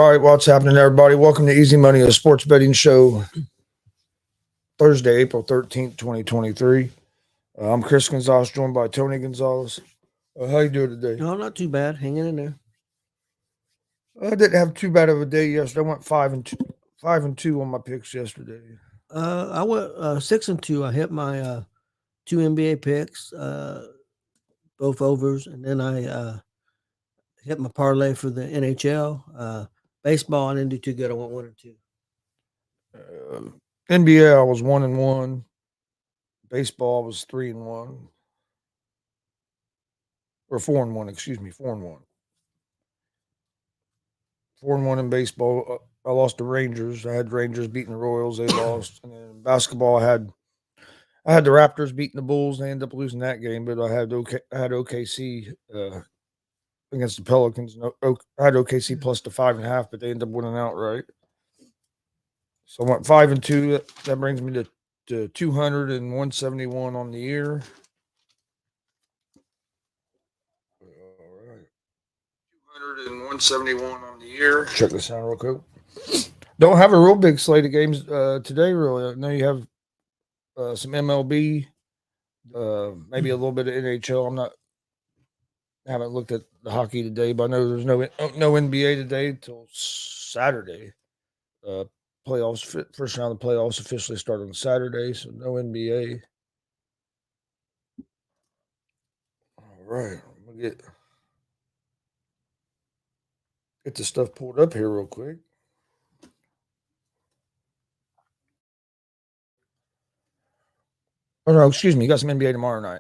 All right, what's happening, everybody? Welcome to Easy Money, a sports betting show. Thursday, April 13th, 2023. I'm Chris Gonzalez, joined by Tony Gonzalez. How you doing today? No, not too bad. Hanging in there. I didn't have too bad of a day yesterday. I went 5-2 on my picks yesterday. I went 6-2. I hit my two NBA picks, both overs, and then I hit my parlay for the NHL. Baseball, I didn't do too good. I went 1-2. NBA, I was 1-1. Baseball was 3-1, or 4-1. Excuse me, 4-1. 4-1 in baseball. I lost the Rangers. I had Rangers beating the Royals. They lost. And then basketball, I had the Raptors beating the Bulls. They ended up losing that game, but I had OKC against the Pelicans. I had OKC plus the 5.5, but they ended up winning outright. So I went 5-2. That brings me to 200 and 171 on the year. All right, 200 and 171 on the year. Check this out real quick. Don't have a real big slate of games today. Really, I know you have some MLB, maybe a little bit of NHL. I haven't looked at the hockey today, but I know there's no NBA today till Saturday. Playoffs, first round of the playoffs officially start on Saturday, so no NBA. All right, I'm gonna get the stuff pulled up here real quick. Oh no, excuse me. You got some NBA tomorrow night.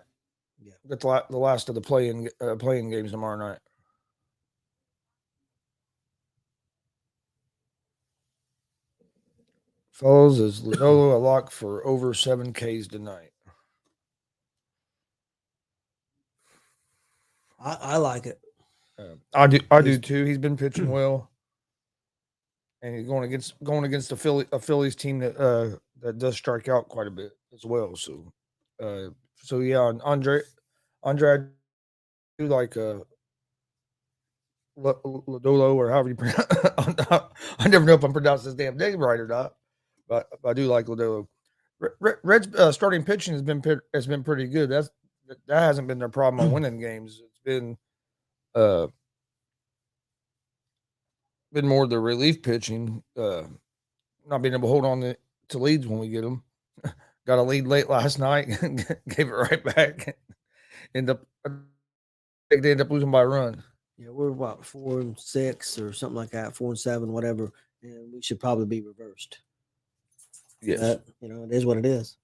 Yeah. Got the last of the playing games tomorrow night. Fellas, is Lodolo a lock for over 7Ks tonight? I like it. I do too. He's been pitching well, and he's going against a Phillies team that does strike out quite a bit as well. So yeah, Andre, I do like Lodolo, or however you pronounce. I never know if I'm pronouncing his damn name right or not, but I do like Lodolo. Red's starting pitching has been pretty good. That hasn't been their problem on winning games. It's uh been more the relief pitching, not being able to hold on to leads when we get them. Got a lead late last night, gave it right back. End up, I think they end up losing by a run. Yeah, we're what 4-6 or something like that, 4-7, whatever, and we should probably be reversed. Yes. But it is what it is.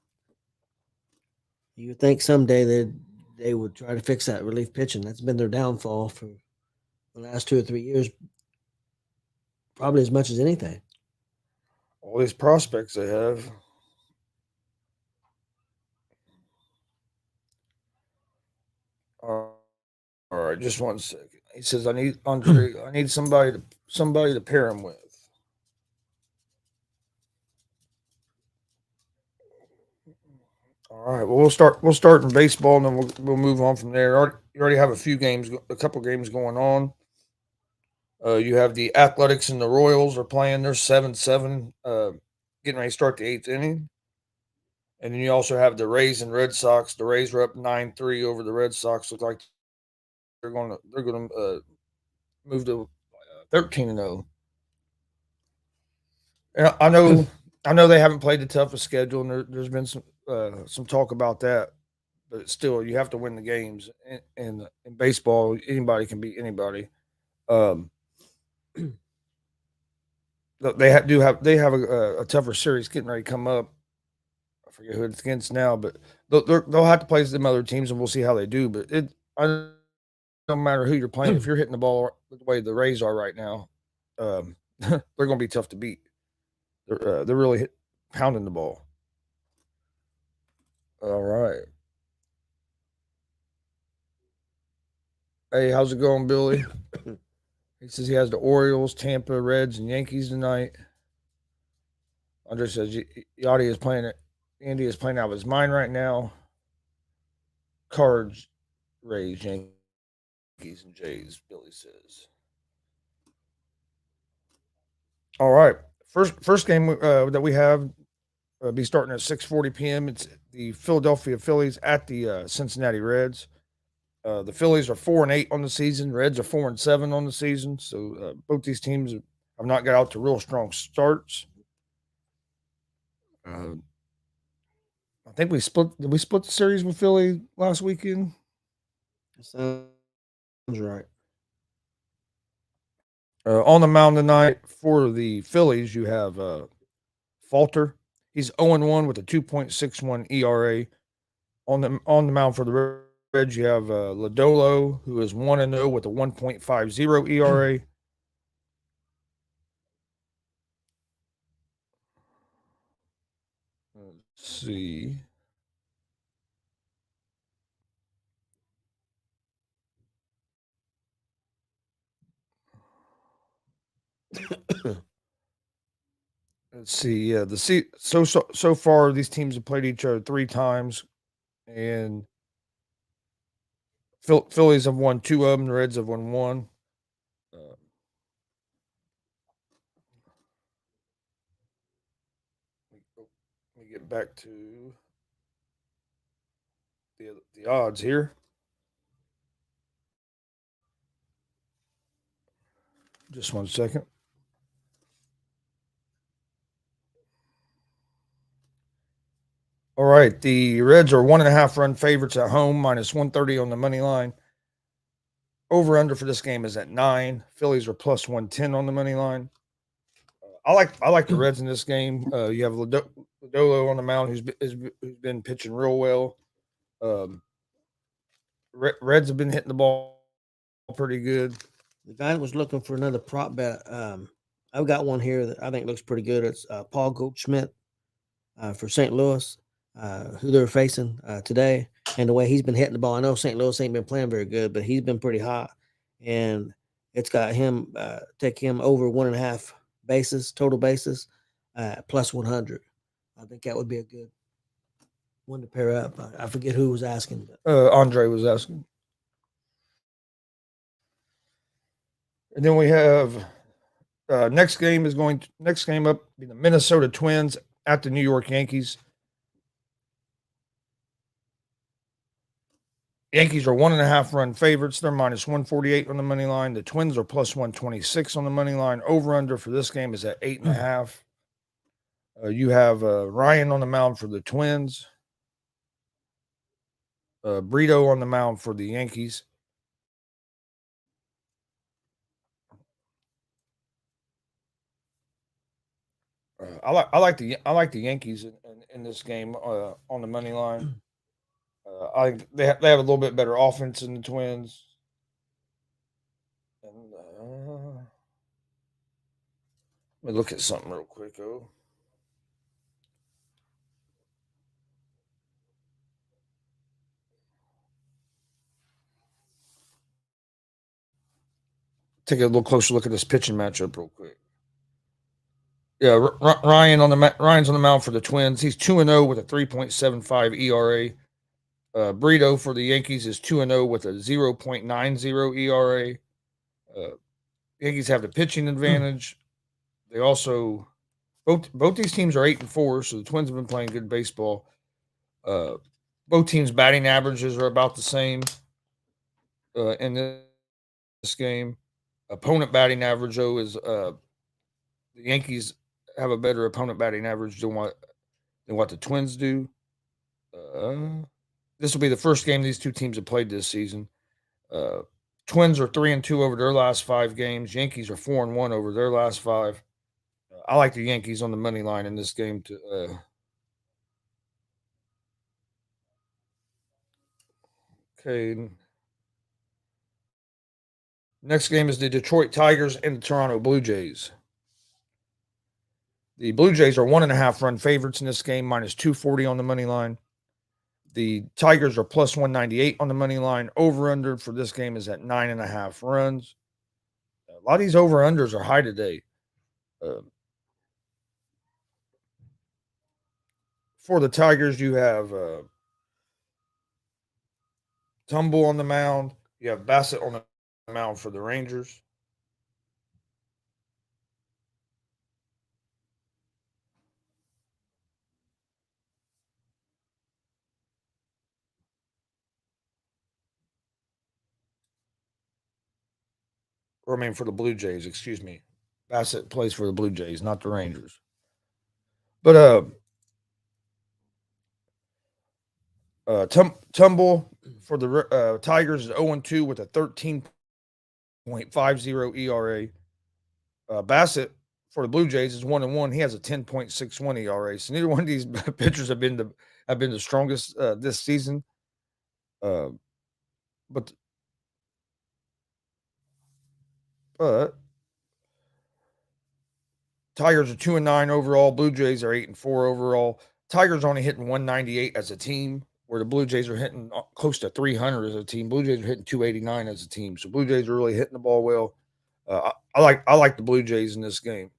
You would think someday they would try to fix that relief pitching. That's been their downfall for the last 2 or 3 years, probably as much as anything. All these prospects they have. All right, just one second. He says, "I need Andre. I need somebody to pair him with." All right. Well, We'll start in baseball, and then we'll move on from there. You already have a couple games going on. You have the Athletics and the Royals are playing. They're 7-7, getting ready to start the eighth inning. And then you also have the Rays and Red Sox. The Rays are up 9-3 over the Red Sox. Look like they're going to move to 13-0. And I know they haven't played the toughest schedule, and there's been some talk about that. But still, you have to win the games. And in baseball, anybody can beat anybody. Um, they have a tougher series getting ready to come up. I forget who it's against now, but they'll have to play some other teams, and we'll see how they do. But I don't matter who you're playing. If you're hitting the ball the way the Rays are right now, they're going to be tough to beat. They're really pounding the ball. All right. Hey, how's it going, Billy? He says he has the Orioles, Tampa, Reds, and Yankees tonight. Andre says Yachty is playing it. Andy is playing out of his mind right now. Cards, Rays, Yankees, and Jays. Billy says. All right. First game that we have be starting at 6:40 p.m. It's the Philadelphia Phillies at the Cincinnati Reds. The Phillies are 4-8 on the season. Reds are 4-7 on the season. So both these teams have not got out to real strong starts. Uh, I think we split. Did we split the series with Philly last weekend? Sounds right. On the mound tonight for the Phillies, you have Falter. He's 0-1 with a 2.61 ERA. On the mound for the Reds, you have Lodolo, who is 1-0 with a 1.50 ERA. Let's see. Let's see. Yeah, so far these teams have played each other 3 times, and Phillies have won 2 of them. The Reds have won one. Uh, let me get back to the odds here. Just 1 second. All right, the Reds are 1.5 run favorites at home, minus 130 on the money line. Over under for this game is at 9. Phillies are plus 110 on the money line. I like the Reds in this game. You have Lodolo on the mound who's been pitching real well. Um, Reds have been hitting the ball pretty good. The guy that was looking for another prop bet, I've got one here that I think looks pretty good. It's Paul Goldschmidt for St. Louis, who they're facing today, and the way he's been hitting the ball. I know St. Louis ain't been playing very good, but he's been pretty hot, and it's got him take him over 1.5 bases total bases, plus 100. I think that would be a good one to pair up. I forget who was asking, but Andre was asking, and then we have next game up be the Minnesota Twins at the New York Yankees. Yankees are 1.5 run favorites. They're minus 148 on the money line. The Twins are plus 126 on the money line. Over under for this game is at 8.5. You have Ryan on the mound for the Twins. Brito on the mound for the Yankees. I like the Yankees in this game on the money line. I think they have a little bit better offense than the Twins. And, let me look at something real quick. Oh, take a little closer look at this pitching matchup real quick. Yeah, Ryan's on the mound for the Twins. He's 2-0 with a 3.75 ERA. Brito for the Yankees is 2-0 with a 0.90 ERA. Uh, Yankees have the pitching advantage. They also both these teams are 8-4, so the Twins have been playing good baseball. Uh, both teams' batting averages are about the same in this game. Opponent batting average though is the Yankees have a better opponent batting average than what the Twins do. Uh, this will be the first game these two teams have played this season. Uh, Twins are 3-2 over their last 5 games. Yankees are 4-1 over their last 5. I like the Yankees on the money line in this game. Okay. Next game is the Detroit Tigers and the Toronto Blue Jays. The Blue Jays are 1.5 run favorites in this game, minus 240 on the money line. The Tigers are plus 198 on the money line. Over under for this game is at 9.5 runs. A lot of these over unders are high today. Uh, for the Tigers, you have Tumble on the mound. You have Bassett on the mound for the Rangers. or I mean for the Blue Jays, excuse me. Bassett plays for the Blue Jays, not the Rangers. But Tumble for the Tigers is 0-2 with a 13.50 ERA. Bassett for the Blue Jays is 1-1. He has a 10.61 ERA. So neither one of these pitchers have been the strongest this season. Uh, but but Tigers are 2-9 overall. Blue Jays are 8-4 overall. Tigers are only hitting 198 as a team, where the Blue Jays are hitting close to 300 as a team. Blue Jays are hitting 289 as a team. So Blue Jays are really hitting the ball well. I like the Blue Jays in this game.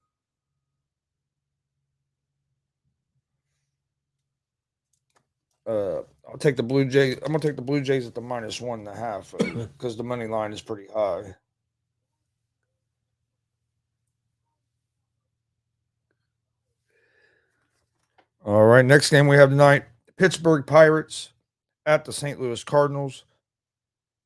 I'll take the Blue Jays. I'm gonna take the Blue Jays at the -1.5 because the money line is pretty high. All right, next game we have tonight: Pittsburgh Pirates at the St. Louis Cardinals.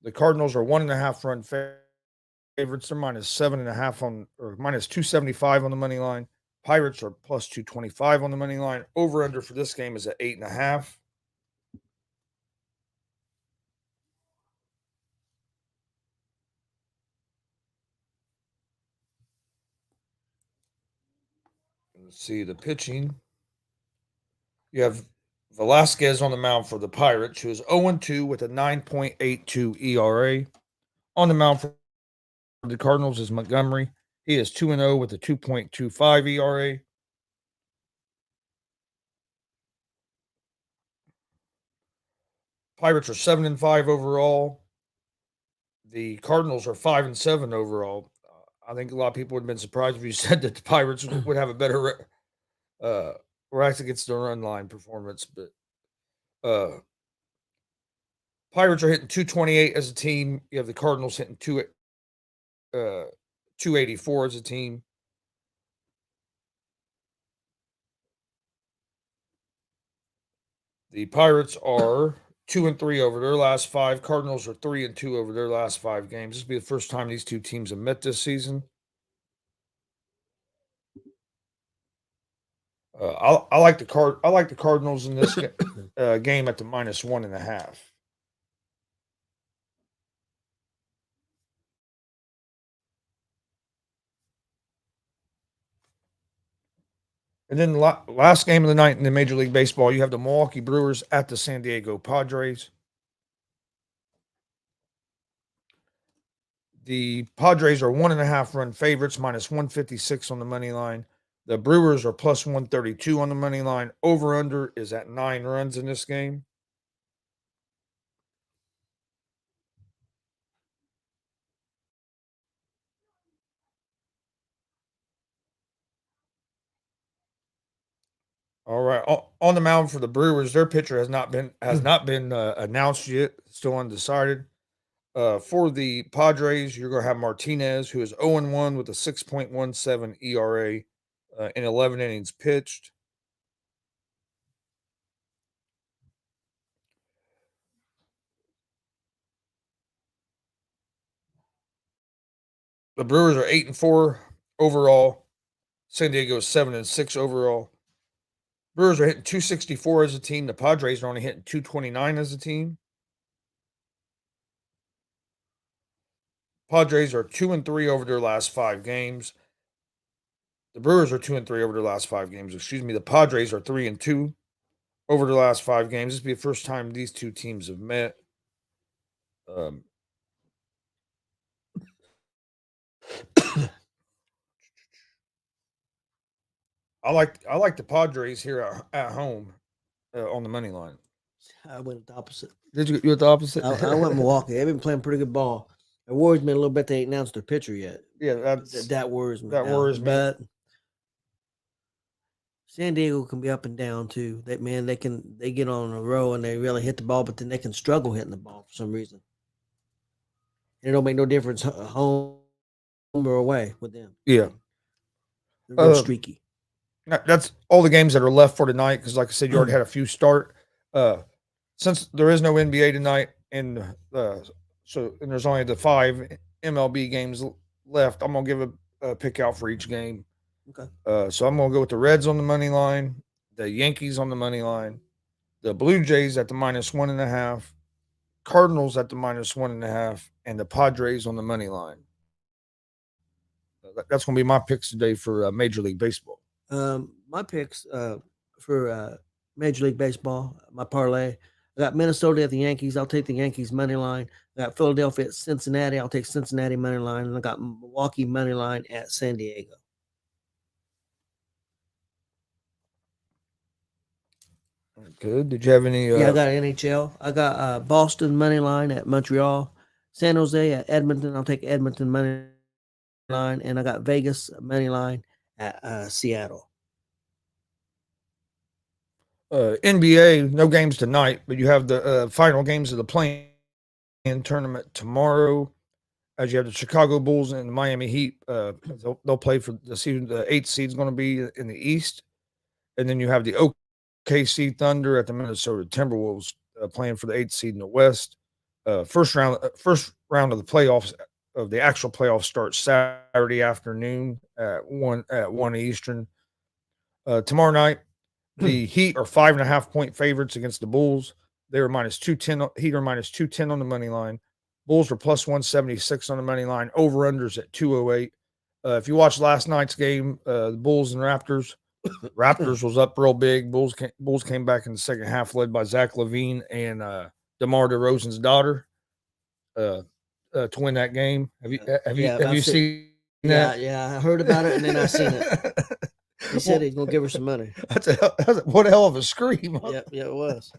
The Cardinals are 1.5 run favorites. They're -7.5 on or -275 on the money line. Pirates are +225 on the money line. Over under for this game is at 8.5. Let's see the pitching. You have Velasquez on the mound for the Pirates, who is 0-2 with a 9.82 ERA. On the mound for the Cardinals is Montgomery. He is 2-0 with a 2.25 ERA. Pirates are 7-5 overall. The Cardinals are 5-7 overall. I think a lot of people would have been surprised if you said that the Pirates would have a better rack against the run line performance, but Pirates are hitting 228 as a team. You have the Cardinals hitting 284 as a team. The Pirates are 2-3 over their last five. Cardinals are 3-2 over their last 5 games. This will be the first time these two teams have met this season. I like the Cardinals in this game at the -1.5. And then the last game of the night in the Major League Baseball, you have the Milwaukee Brewers at the San Diego Padres. The Padres are 1.5 run favorites, -156 on the money line. The Brewers are +132 on the money line. Over under is at 9 runs in this game. All right, on the mound for the Brewers, their pitcher has not been announced yet. Still undecided. For the Padres, you're going to have Martinez, who is 0-1 with a 6.17 ERA in 11 innings pitched. The Brewers are 8-4 overall. San Diego is 7-6 overall. Brewers are hitting 264 as a team. The Padres are only hitting 229 as a team. Padres are 2-3 over their last 5 games. The Brewers are 2-3 over their last 5 games. Excuse me. The Padres are 3-2 over their last 5 games. This will be the first time these two teams have met. Um, I like the Padres here at home on the money line. I went the opposite. Did you went the opposite? I went Milwaukee. They've been playing pretty good ball. It worries me a little bit they ain't announced their pitcher yet. Yeah, That worries me. That worries me. But San Diego can be up and down too. They get on a row and they really hit the ball, but then they can struggle hitting the ball for some reason. And it don't make no difference home or away with them. Yeah, they're real streaky. That's all the games that are left for tonight. Because, like I said, you already had a few start. Since there is no NBA tonight, and there's only the 5 MLB games left, I'm gonna give a pick out for each game. Okay. So I'm gonna go with the Reds on the money line, the Yankees on the money line, the Blue Jays at the -1.5, Cardinals at the -1.5, and the Padres on the money line. That's gonna be my picks today for Major League Baseball. My picks for Major League Baseball, my parlay. I got Minnesota at the Yankees. I'll take the Yankees money line. I got Philadelphia at Cincinnati. I'll take Cincinnati money line. And I got Milwaukee money line at San Diego. Good. Did you have any? Yeah, I got NHL. I got Boston money line at Montreal. San Jose at Edmonton. I'll take Edmonton money line. And I got Vegas money line at Seattle. NBA, no games tonight, but you have the final games of the play-in tournament tomorrow. As you have the Chicago Bulls and the Miami Heat, they'll play for the season. The eighth seed is going to be in the East, and then you have the OKC Thunder at the Minnesota Timberwolves playing for the eighth seed in the West. First round of the playoffs of the actual playoffs starts Saturday afternoon at one Eastern. Tomorrow night, the Heat are 5.5 point favorites against the Bulls. They are -210. Heat are -210 on the money line. Bulls are +176 on the money line. Over unders at 208. If you watched last night's game, the Bulls and Raptors was up real big. Bulls came back in the second half, led by Zach LaVine and DeMar DeRozan's daughter, to win that game. Have you seen that? Yeah. I heard about it and then I seen it. He said he's gonna give her some money. What a hell of a scream! Yeah, it was.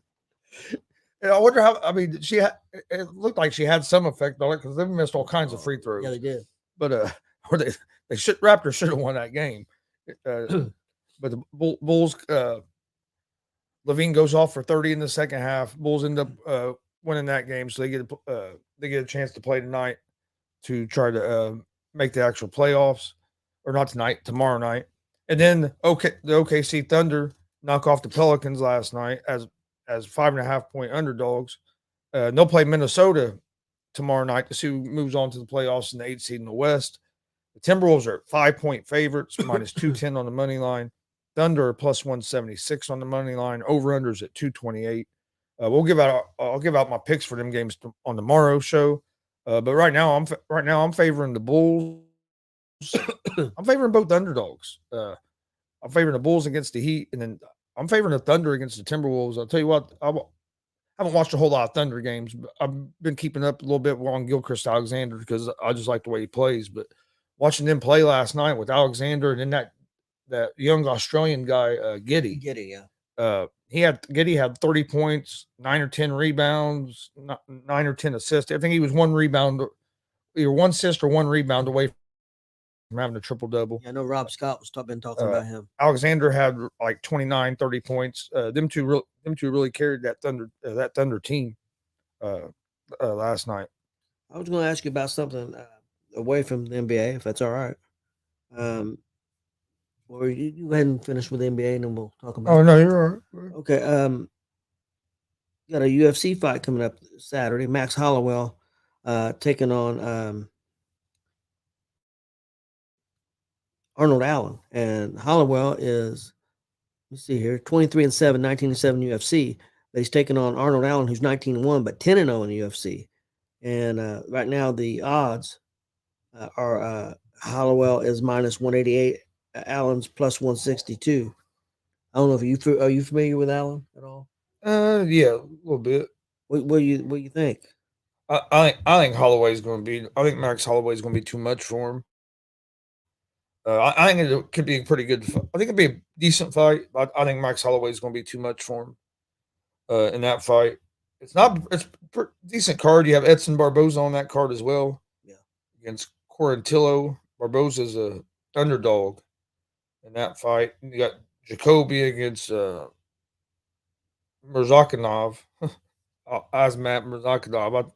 And I wonder how. I mean, it looked like she had some effect on it because they missed all kinds of free throws. Yeah, they did. But or Raptors should have won that game. But the Bulls, Levine goes off for 30 in the second half. Bulls end up winning that game, so they get a chance to play tonight to try to make the actual playoffs, or not tonight, tomorrow night. And then the OKC Thunder knock off the Pelicans last night as 5.5 point underdogs. They'll play Minnesota tomorrow night to see who moves on to the playoffs in the 8th seed in the West. The Timberwolves are 5 point favorites, -210 on the money line. Thunder are +176 on the money line. Over unders at 228. I'll give out my picks for them games on tomorrow's show. But right now I'm favoring the Bulls. I'm favoring both underdogs. I'm favoring the Bulls against the Heat, and then I'm favoring the Thunder against the Timberwolves. I'll tell you what, I haven't watched a whole lot of Thunder games, but I've been keeping up a little bit on Gilchrist Alexander because I just like the way he plays. But watching them play last night with Alexander and then that young Australian guy, Giddy. Giddy, yeah. Giddy had 30 points, 9 or 10 rebounds, 9 or 10 assists. I think he was one rebound, either one assist or one rebound away from having a triple double. Yeah, I know Rob Scott was been talking about him. Alexander had like 29, 30 points. Them two really carried that Thunder team last night. I was going to ask you about something away from the NBA, if that's all right. Or you go ahead and finish with the NBA, and then we'll talk about. Oh no, you're all right. Okay. Got a UFC fight coming up Saturday. Max Hollowell taking on Arnold Allen, and Hollowell is, let me see here, 23-7, 19-7 UFC. But he's taking on Arnold Allen, who's 19-1, but 10-0 in the UFC. And right now the odds are Hollowell is -188, Allen's +162. I don't know if are you familiar with Allen at all? Yeah, a little bit. What do you think? I think Holloway's going to be. I think Max Holloway's going to be too much for him. I think it could be a pretty good. I think it'd be a decent fight. But I think Max Holloway's going to be too much for him in that fight. It's a decent card. You have Edson Barboza on that card as well. Yeah, against Quarantillo. Barboza's a underdog in that fight. You got Jacoby against Murzakanov. Azmat Murzakanov.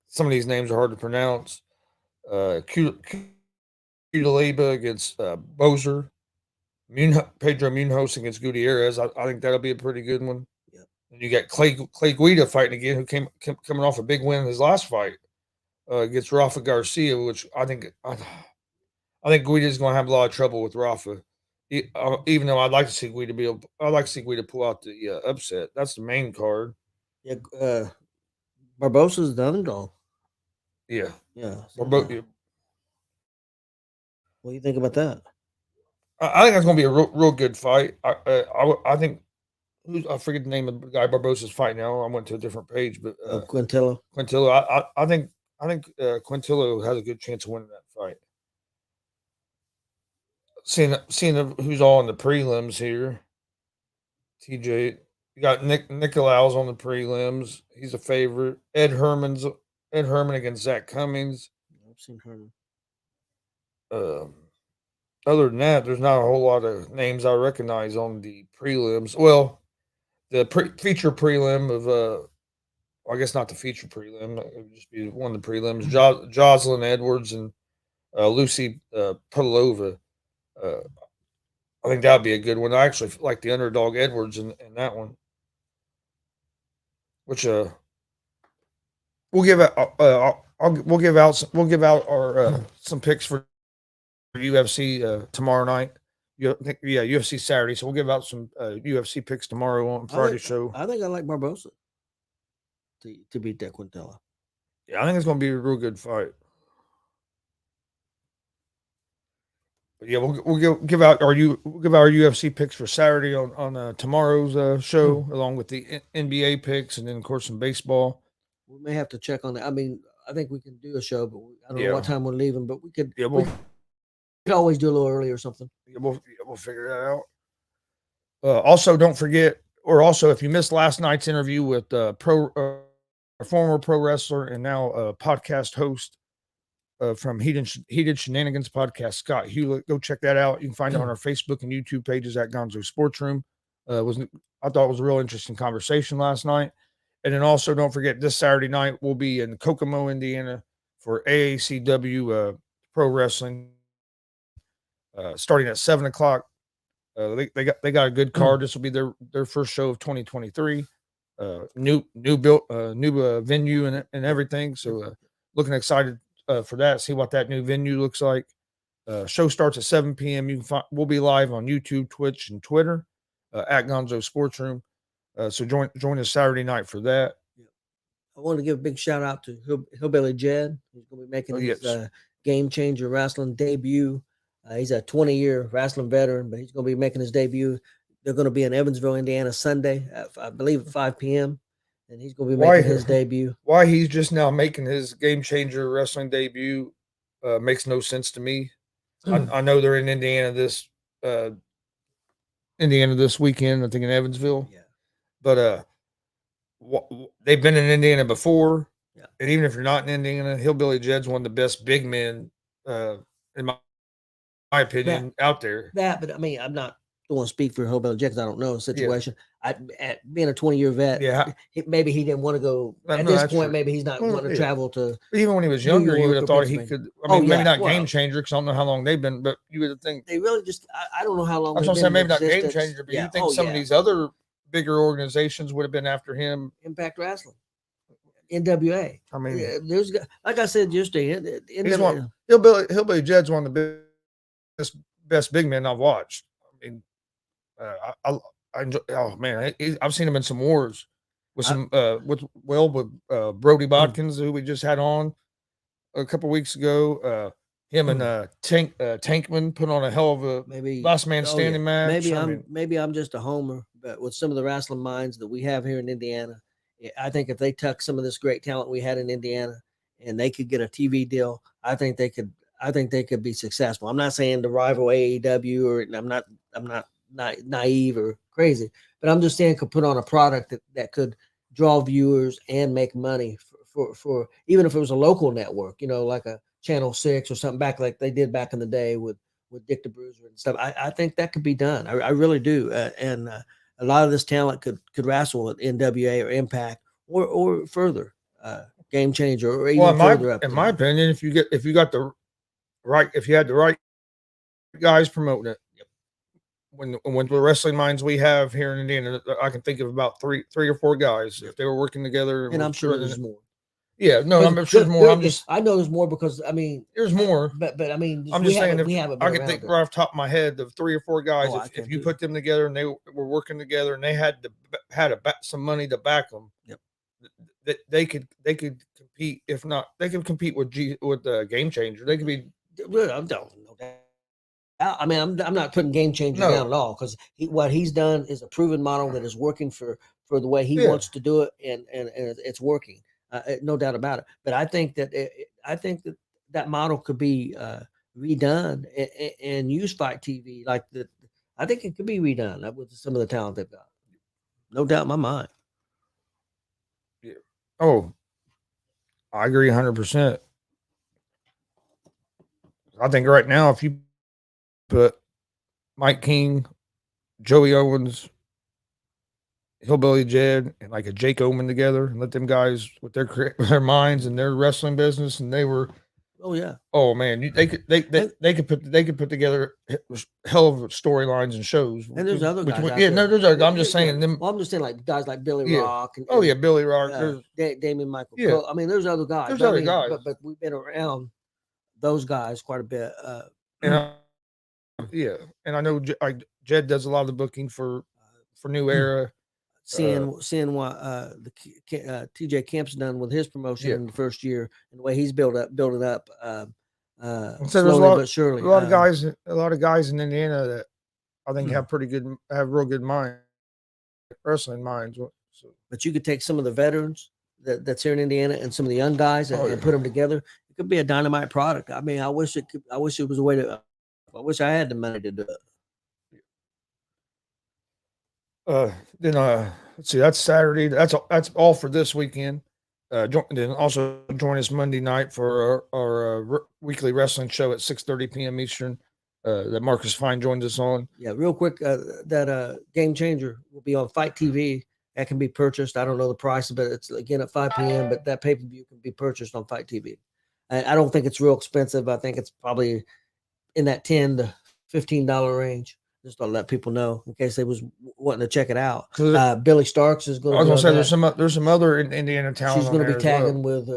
Some of these names are hard to pronounce. Kudalaba against Bozer. Pedro Munoz against Gutierrez. I think that'll be a pretty good one. Yep. And you got Clay Guida fighting again, who coming off a big win in his last fight against Rafa Garcia, which I think Guida's going to have a lot of trouble with Rafa. Even though I'd like to see Guida pull out the upset. That's the main card. Yeah, Barbosa's the underdog. Yeah, Yeah. we're So, both. what do you think about that? I think that's going to be a real good fight. I think I forget the name of the guy Barbosa's fight now. I went to a different page, but Quintello. Quintillo. I think Quintillo has a good chance of winning that fight. Seeing who's all in the prelims here. TJ, you got Nicolaus on the prelims. He's a favorite. Ed Herman against Zach Cummings. I've seen Herman. Um, Other than that, there's not a whole lot of names I recognize on the prelims. Well, the feature prelim of I guess not the feature prelim. It would just be one of the prelims. Jocelyn Edwards and Lucy Podolova. Uh, I think that would be a good one. I actually like the underdog Edwards in that one, which we'll give out. We'll give out our some picks for UFC tomorrow night. UFC Saturday. So we'll give out some UFC picks tomorrow on Friday's show. I think I like Barbosa to beat that Quintella. Yeah, I think it's going to be a real good fight. But yeah, we'll give out our UFC picks for Saturday on tomorrow's show, along with the NBA picks, and then of course some baseball. We may have to check on that. I mean, I think we can do a show, but I don't know Yeah. what time we're leaving. But we could. Yeah, we could always do a little early or something. We'll figure that out. Also, don't forget, or also if you missed last night's interview with a former pro wrestler and now a podcast host from Heated Shenanigans podcast, Scott Hewlett, go check that out. You can find it on our Facebook and YouTube pages at Gonzo Sports Room. I thought it was a real interesting conversation last night. And then also don't forget this Saturday night we'll be in Kokomo, Indiana for AACW Pro Wrestling. Starting at 7:00. They got a good card. This will be their first show of 2023. New venue and everything. So looking excited for that. See what that new venue looks like. Show starts at 7 p.m. We'll be live on YouTube, Twitch, and Twitter at Gonzo Sports Room. So join us Saturday night for that. I want to give a big shout out to Hillbilly Jed. He's going to be making his Game Changer Wrestling debut. He's a 20-year wrestling veteran, but he's going to be making his debut. They're going to be in Evansville, Indiana, Sunday, I believe, at 5 p.m. And he's going to be making his debut. Why he's just now making his Game Changer Wrestling debut makes no sense to me. I know they're in Indiana this weekend. I think in Evansville. Yeah. But they've been in Indiana before. Yeah. And even if you're not in Indiana, Hillbilly Jed's one of the best big men in my opinion out there. But I mean, don't want to speak for Hillbilly Jed because I don't know the situation. Being a 20-year vet, maybe he didn't want to go at this point. True. Maybe he's not wanting to travel to. But even when he was younger, you would have thought he could. I mean, maybe not Game Changer because I don't know how long they've been, but you would think they really just. I don't know how long. I was going to say maybe not Game Changer, but you think some of these other bigger organizations would have been after him. Impact Wrestling, NWA. I mean, there's like I said yesterday. Hillbilly Jed's one of the best big men I've watched. I mean, I enjoy, oh man, I've seen him in some wars with Brody Bodkins, who we just had on a couple weeks ago. Him and Tankman put on a hell of a last man standing match. Maybe I'm just a homer, but with some of the wrestling minds that we have here in Indiana, I think if they took some of this great talent we had in Indiana and they could get a TV deal, I think they could be successful. I'm not saying to rival AEW, or I'm not naive or crazy, but I'm just saying could put on a product that could draw viewers and make money for even if it was a local network, like a Channel 6 or something back like they did back in the day with Dick the Bruiser and stuff. I think that could be done. I really do. And a lot of this talent could wrestle at NWA or Impact or further Game Changer or even further up. In my opinion, if you had the right guys promoting it, when the wrestling minds we have here in Indiana, I can think of about three or four guys if they were working together. And I'm sure there's more. Yeah, no, I'm sure there's more. I'm just I know there's more because I mean there's more. but I mean I'm just saying we haven't been I could think right off the top of my head of 3 or 4 guys. Oh, If you put them together and they were working together and they had some money to back them, Yep. that they could compete. If not, they could compete with Game Changer. They could be. I mean, I'm not putting Game Changer down at all because what he's done is a proven model that is working for the way he wants to do it, and it's working, no doubt about it. But I think that that model could be redone and use Fight TV like the. I think it could be redone with some of the talent they've got. No doubt in my mind. Yeah. Oh, I agree 100%. I think right now, if you put Mike King, Joey Owens, Hillbilly Jed, and like a Jake Oman together, and let them guys with their minds and their wrestling business, and they were. Oh yeah. Oh man, they could put together hell of storylines and shows. And there's other guys. There's other. I'm just saying them. Well, I'm just saying like guys like Billy Rock. And, Billy Rock. Damien Michael. Yeah. Cole. I mean, there's other guys. There's other guys, but we've been around those guys quite a bit. And I know Jed does a lot of the booking for New Era. Seeing what the TJ Kemp's done with his promotion in the first year and the way he's built it up slowly but surely. A lot of guys in Indiana that I think have real good wrestling minds. So. But you could take some of the veterans that's here in Indiana and some of the young guys and put them together. It could be a dynamite product. I mean, I wish it was a way to. I wish I had the money to do it. Then let's see, that's Saturday. That's all for this weekend. Then also join us Monday night for our weekly wrestling show at 6:30 p.m. Eastern. That Marcus Fine joins us on. Yeah, real quick, that Game Changer will be on Fight TV. That can be purchased. I don't know the price, but it's again at 5 p.m. But that pay per view can be purchased on Fight TV. I don't think it's real expensive. I think it's probably in that $10 to $15 range. Just to let people know in case they was wanting to check it out. Billy Starks is going to. I was going to say there's some other Indiana talent. She's going to be tagging with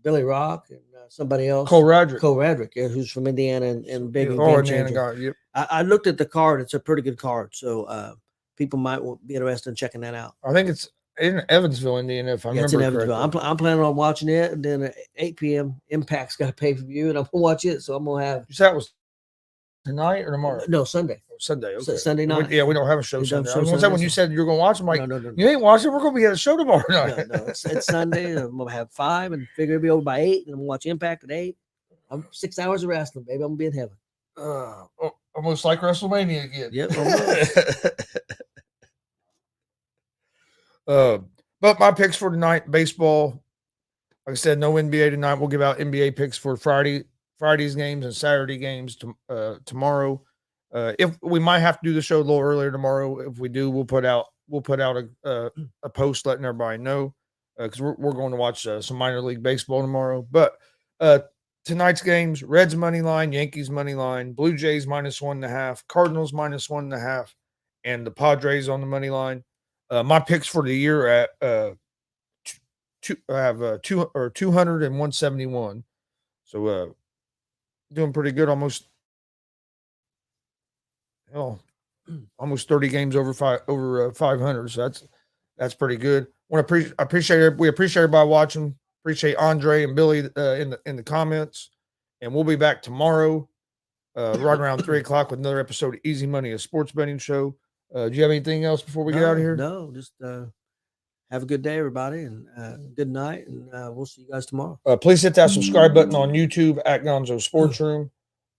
Billy Rock and somebody else. Cole Radrick, who's from Indiana and big Game Changer. Guy, yep. I looked at the card. It's a pretty good card, so people might be interested in checking that out. I think it's in Evansville, Indiana. If I remember correctly. I'm planning on watching it, and then at 8 p.m. Impact's got a pay per view, and I'm gonna watch it. So I'm gonna have. You said that was tonight or tomorrow? No, Sunday. Sunday. Okay. Sunday night. We don't have a show Sunday. I was going to say when you said you're going to watch, I'm like, no. You ain't watching. We're going to be at a show tomorrow night. No, it's Sunday. I'm going to have 5 and figure it'll be over by 8, and I'm going to watch Impact at 8. I'm 6 hours of wrestling, baby. I'm going to be in heaven. Almost like WrestleMania again. Yep. But my picks for tonight: baseball. Like I said, no NBA tonight. We'll give out NBA picks for Friday's games and Saturday games tomorrow. If we might have to do the show a little earlier tomorrow. If we do, we'll put out a post letting everybody know because we're going to watch some minor league baseball tomorrow. But tonight's games: Reds money line, Yankees money line, Blue Jays -1.5, Cardinals -1.5, and the Padres on the money line. My picks for the year at I have 200 and 171. So doing pretty good, almost 30 games over 500. So that's pretty good. We appreciate everybody watching. Appreciate Andre and Billy in the comments, and we'll be back tomorrow, right around 3:00 with another episode of Easy Money, a sports betting show. Do you have anything else before we get out of here? No, just have a good day, everybody, and good night, and we'll see you guys tomorrow. Please hit that subscribe button on YouTube at Gonzo Sports Room.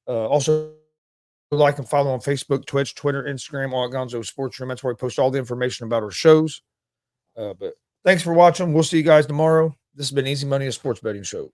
Also, like and follow on Facebook, Twitch, Twitter, Instagram, all at Gonzo Sports Room. That's where we post all the information about our shows. But thanks for watching. We'll see you guys tomorrow. This has been Easy Money, a sports betting show.